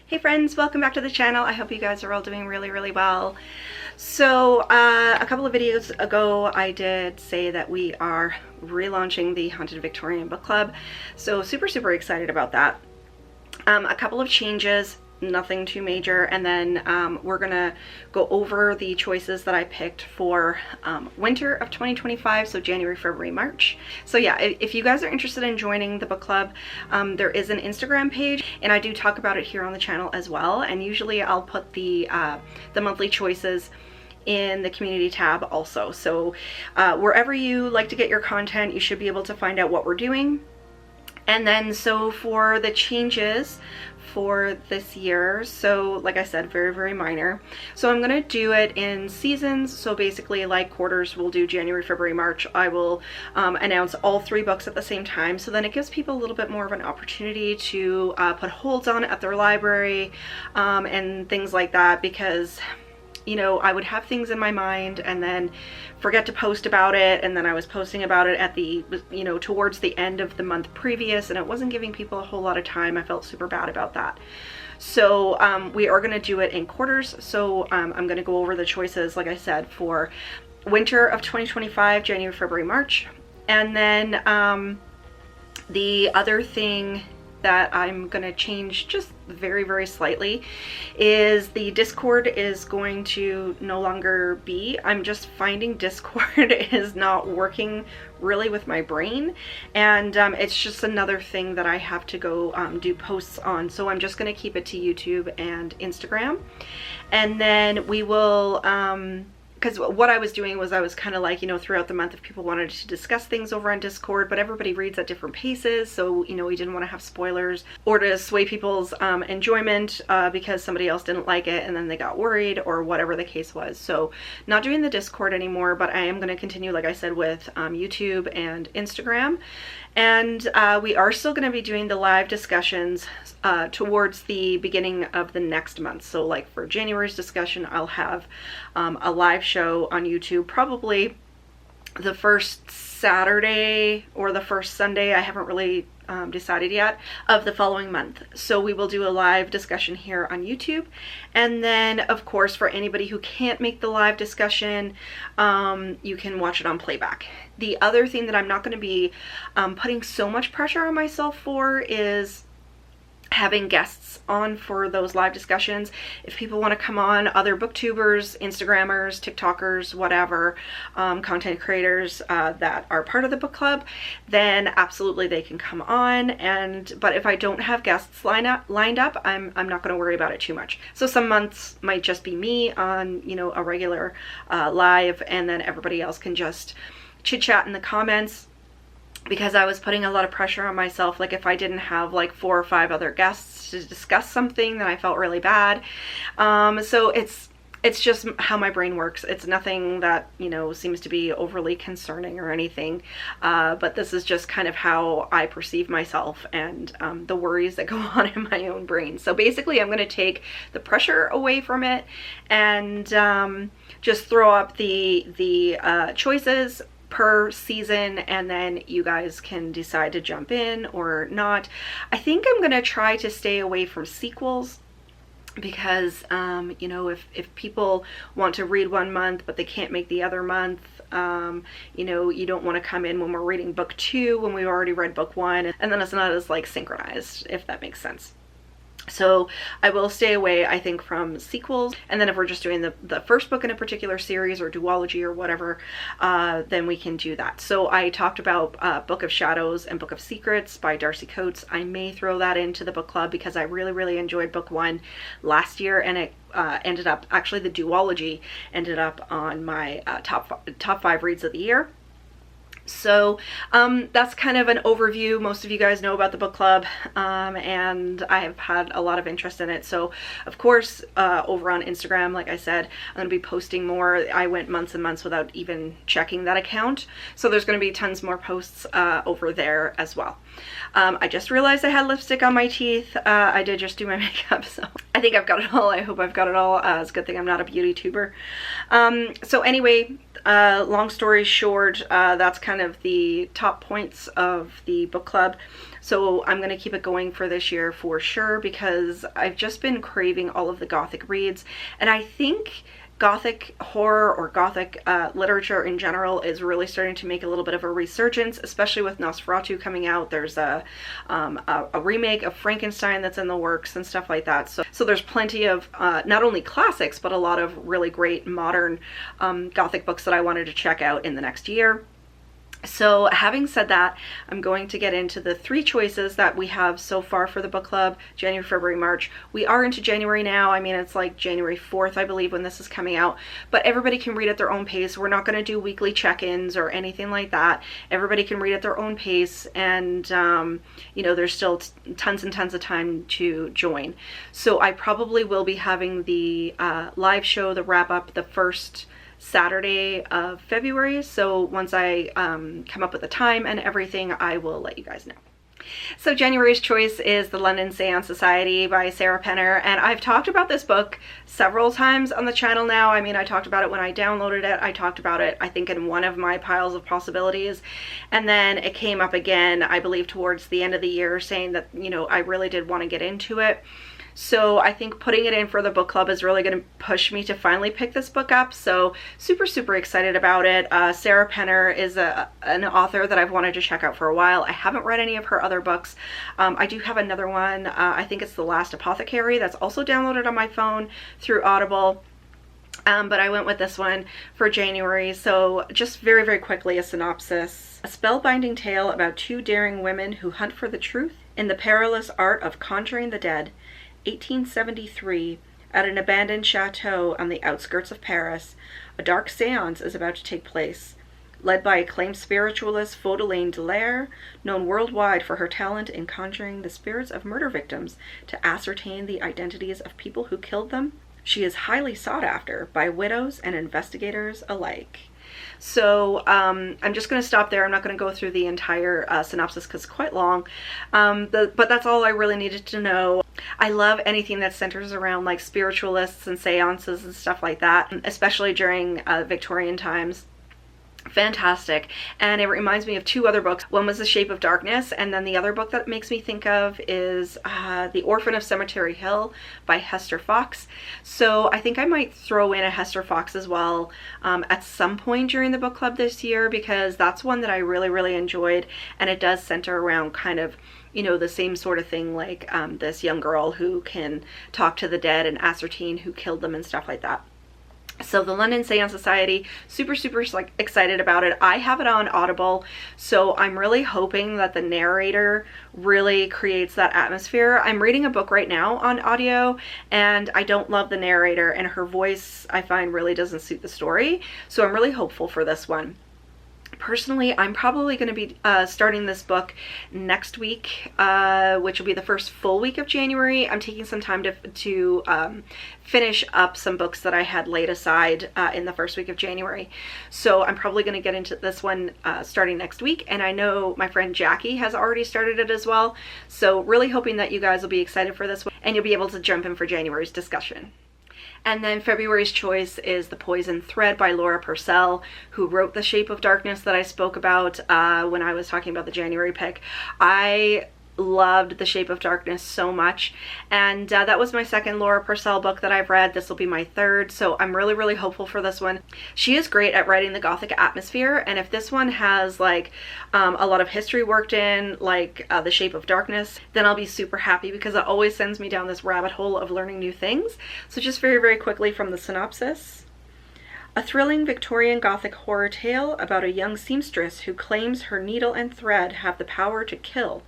Hey friends, welcome back to the channel. I hope you guys are all doing really well. So a couple of videos ago I did say that we are relaunching the Haunted Victorian book club, so super excited about that. A couple of changes, nothing too major, and then we're gonna go over the choices that I picked for winter of 2025, so January, February, March. So yeah, if you guys are interested in joining the book club, there is an Instagram page, and I do talk about it here on the channel as well, and usually I'll put the monthly choices in the community tab also. So wherever you like to get your content, you should be able to find out what we're doing. And then so for the changes for this year, so like I said, very minor. So I'm gonna do it in seasons. So basically, like quarters, we'll do January, February, March. I will announce all 3 books at the same time, so then it gives people a little bit more of an opportunity to put holds on it at their library and things like that, because you know, I would have things in my mind and then forget to post about it, and then I was posting about it at the, you know, towards the end of the month previous, and it wasn't giving people a whole lot of time. I felt super bad about that. So we are going to do it in quarters. So I'm going to go over the choices, like I said, for winter of 2025, January, February, March. And then the other thing that I'm gonna change just very slightly is the Discord is going to no longer be. I'm just finding Discord is not working really with my brain, and it's just another thing that I have to go do posts on. So I'm just gonna keep it to YouTube and Instagram, and then we will because what I was doing was I was kind of like, you know, throughout the month, if people wanted to discuss things over on Discord, but everybody reads at different paces, so you know, we didn't want to have spoilers or to sway people's enjoyment because somebody else didn't like it and then they got worried or whatever the case was. So not doing the Discord anymore, but I am going to continue, like I said, with YouTube and Instagram. And we are still going to be doing the live discussions towards the beginning of the next month. So like for January's discussion, I'll have a live show on YouTube, probably the first Saturday or the first Sunday. I haven't really decided yet, of the following month. So we will do a live discussion here on YouTube, and then of course for anybody who can't make the live discussion, you can watch it on playback. The other thing that I'm not going to be putting so much pressure on myself for is having guests on for those live discussions. If people want to come on, other booktubers, Instagrammers, TikTokers, whatever, content creators that are part of the book club, then absolutely they can come on. But if I don't have guests lined up, I'm not going to worry about it too much. So some months might just be me on, you know, a regular live, and then everybody else can just chit chat in the comments, because I was putting a lot of pressure on myself. Like if I didn't have like 4 or 5 other guests to discuss something, then I felt really bad. So it's just how my brain works. It's nothing that, you know, seems to be overly concerning or anything, but this is just kind of how I perceive myself and the worries that go on in my own brain. So basically I'm going to take the pressure away from it and just throw up the choices per season, and then you guys can decide to jump in or not. I think I'm gonna try to stay away from sequels, because you know, if people want to read one month but they can't make the other month, you know, you don't want to come in when we're reading book 2 when we already read book 1, and then it's not as like synchronized, if that makes sense. So I will stay away, I think, from sequels. And then if we're just doing the first book in a particular series or duology or whatever, then we can do that. So I talked about Book of Shadows and Book of Secrets by Darcy Coates. I may throw that into the book club because I really enjoyed book 1 last year, and it ended up, actually the duology ended up on my top 5 reads of the year. So that's kind of an overview. Most of you guys know about the book club, and I have had a lot of interest in it. So of course, over on Instagram, like I said, I'm going to be posting more. I went months and months without even checking that account, so there's going to be tons more posts over there as well. I just realized I had lipstick on my teeth. I did just do my makeup, so I think I've got it all. I hope I've got it all. It's a good thing I'm not a beauty tuber. So anyway, long story short, that's kind of the top points of the book club. So I'm going to keep it going for this year for sure, because I've just been craving all of the Gothic reads. And I think Gothic horror or Gothic literature in general is really starting to make a little bit of a resurgence, especially with Nosferatu coming out. There's a remake of Frankenstein that's in the works and stuff like that. So there's plenty of not only classics, but a lot of really great modern Gothic books that I wanted to check out in the next year. So having said that, I'm going to get into the 3 choices that we have so far for the book club: January, February, March. We are into January now. I mean, it's like January 4th, I believe, when this is coming out, but everybody can read at their own pace. We're not going to do weekly check-ins or anything like that. Everybody can read at their own pace, and you know, there's still tons and tons of time to join. So I probably will be having the live show, the wrap-up, the first Saturday of February. So once I come up with the time and everything, I will let you guys know. So January's choice is The London Seance Society by Sarah Penner, and I've talked about this book several times on the channel now. I mean, I talked about it when I downloaded it. I talked about it, I think, in one of my piles of possibilities, and then it came up again, I believe, towards the end of the year, saying that, you know, I really did want to get into it. So I think putting it in for the book club is really going to push me to finally pick this book up. So super, super excited about it. Sarah Penner is an author that I've wanted to check out for a while. I haven't read any of her other books. I do have another one. I think it's The Last Apothecary, that's also downloaded on my phone through Audible. But I went with this one for January. So just very, very quickly, a synopsis. A spellbinding tale about 2 daring women who hunt for the truth in the perilous art of conjuring the dead. 1873, at an abandoned chateau on the outskirts of Paris, a dark seance is about to take place. Led by acclaimed spiritualist Faudelaine Dallaire, known worldwide for her talent in conjuring the spirits of murder victims to ascertain the identities of people who killed them, she is highly sought after by widows and investigators alike. So I'm just going to stop there. I'm not going to go through the entire synopsis because it's quite long, but that's all I really needed to know. I love anything that centers around like spiritualists and seances and stuff like that, especially during Victorian times. Fantastic. And it reminds me of 2 other books. One was The Shape of Darkness, and then the other book that makes me think of is The Orphan of Cemetery Hill by Hester Fox. So I think I might throw in a Hester Fox as well at some point during the book club this year, because that's one that I really, really enjoyed, and it does center around kind of, you know, the same sort of thing, like this young girl who can talk to the dead and ascertain who killed them and stuff like that. So The London Seance Society, super, super like excited about it. I have it on Audible, so I'm really hoping that the narrator really creates that atmosphere. I'm reading a book right now on audio, and I don't love the narrator, and her voice I find really doesn't suit the story. So I'm really hopeful for this one. Personally, I'm probably going to be starting this book next week, which will be the first full week of January. I'm taking some time to finish up some books that I had laid aside in the first week of January. So I'm probably going to get into this one starting next week, and I know my friend Jackie has already started it as well. So really hoping that you guys will be excited for this one, and you'll be able to jump in for January's discussion. And then February's choice is The Poison Thread by Laura Purcell, who wrote The Shape of Darkness that I spoke about when I was talking about the January pick. I loved The Shape of Darkness so much, and that was my second Laura Purcell book that I've read. This will be my third, so I'm really, really hopeful for this one. She is great at writing the Gothic atmosphere, and if this one has like a lot of history worked in, like The Shape of Darkness, then I'll be super happy, because it always sends me down this rabbit hole of learning new things. So just very, very quickly from the synopsis. A thrilling Victorian Gothic horror tale about a young seamstress who claims her needle and thread have the power to kill.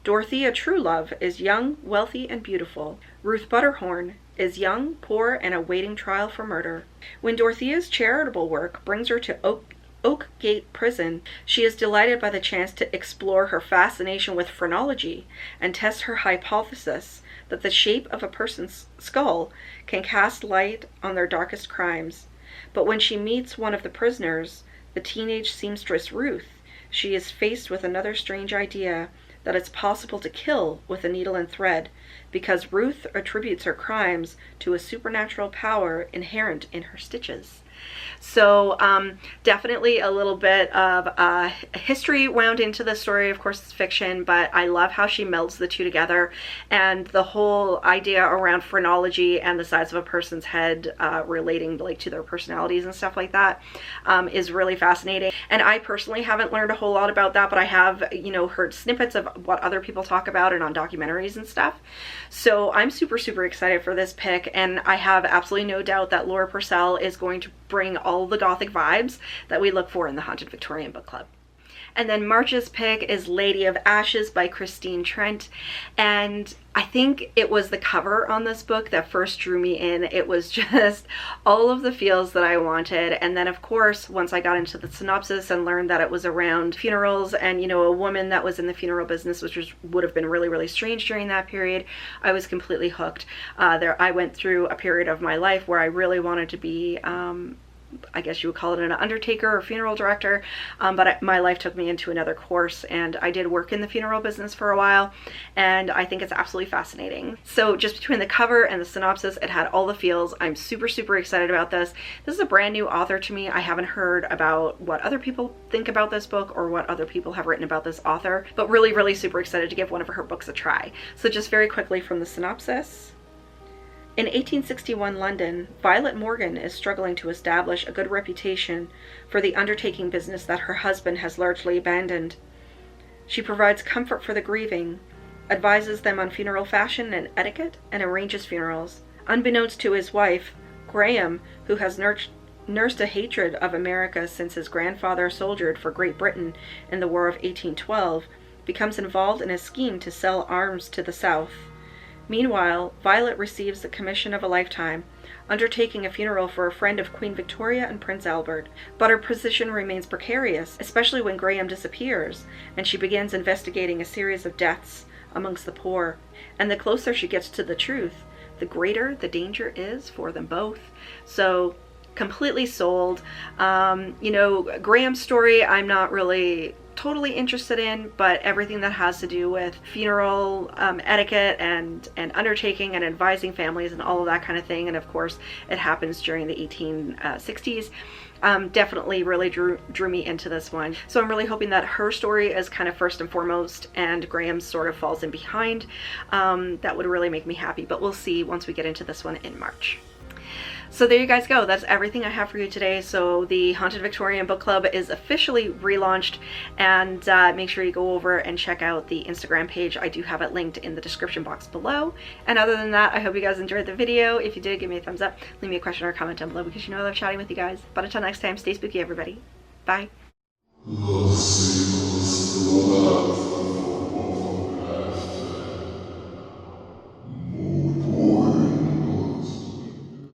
Dorothea Truelove is young, wealthy, and beautiful. Ruth Butterhorn is young, poor, and awaiting trial for murder. When Dorothea's charitable work brings her to Oakgate Prison, she is delighted by the chance to explore her fascination with phrenology and test her hypothesis that the shape of a person's skull can cast light on their darkest crimes. But when she meets one of the prisoners, the teenage seamstress Ruth, she is faced with another strange idea that it's possible to kill with a needle and thread, because Ruth attributes her crimes to a supernatural power inherent in her stitches. So definitely a little bit of history wound into the story. Of course, it's fiction, but I love how she melds the two together, and the whole idea around phrenology and the size of a person's head relating like to their personalities and stuff like that is really fascinating. And I personally haven't learned a whole lot about that, but I have, you know, heard snippets of what other people talk about and on documentaries and stuff. So I'm super, super excited for this pick, and I have absolutely no doubt that Laura Purcell is going to bring all the gothic vibes that we look for in the Haunted Victorian Book Club. And then March's pick is Lady of Ashes by Christine Trent, and I think it was the cover on this book that first drew me in. It was just all of the feels that I wanted, and then of course once I got into the synopsis and learned that it was around funerals and, you know, a woman that was in the funeral business, which would have been really, really strange during that period, I was completely hooked. I went through a period of my life where I really wanted to be I guess you would call it an undertaker or funeral director, but my life took me into another course, and I did work in the funeral business for a while, and I think it's absolutely fascinating. So just between the cover and the synopsis, it had all the feels. I'm super, super excited about this. This is a brand new author to me. I haven't heard about what other people think about this book or what other people have written about this author, but really, really super excited to give one of her books a try. So just very quickly from the synopsis. In 1861 London, Violet Morgan is struggling to establish a good reputation for the undertaking business that her husband has largely abandoned. She provides comfort for the grieving, advises them on funeral fashion and etiquette, and arranges funerals. Unbeknownst to his wife, Graham, who has nursed a hatred of America since his grandfather soldiered for Great Britain in the War of 1812, becomes involved in a scheme to sell arms to the South. Meanwhile, Violet receives the commission of a lifetime, undertaking a funeral for a friend of Queen Victoria and Prince Albert. But her position remains precarious, especially when Graham disappears, and she begins investigating a series of deaths amongst the poor. And the closer she gets to the truth, the greater the danger is for them both. So, completely sold. You know, Graham's story I'm not really totally interested in, but everything that has to do with funeral etiquette and undertaking and advising families and all of that kind of thing, and of course it happens during the 1860s, definitely really drew me into this one. So I'm really hoping that her story is kind of first and foremost, and Graham's sort of falls in behind. That would really make me happy, but we'll see once we get into this one in March. So there you guys go. That's everything I have for you today. So the Haunted Victorian Book Club is officially relaunched, and make sure you go over and check out the Instagram page. I do have it linked in the description box below. And other than that, I hope you guys enjoyed the video. If you did, give me a thumbs up, leave me a question or a comment down below, because you know I love chatting with you guys. But until next time, stay spooky everybody. Bye.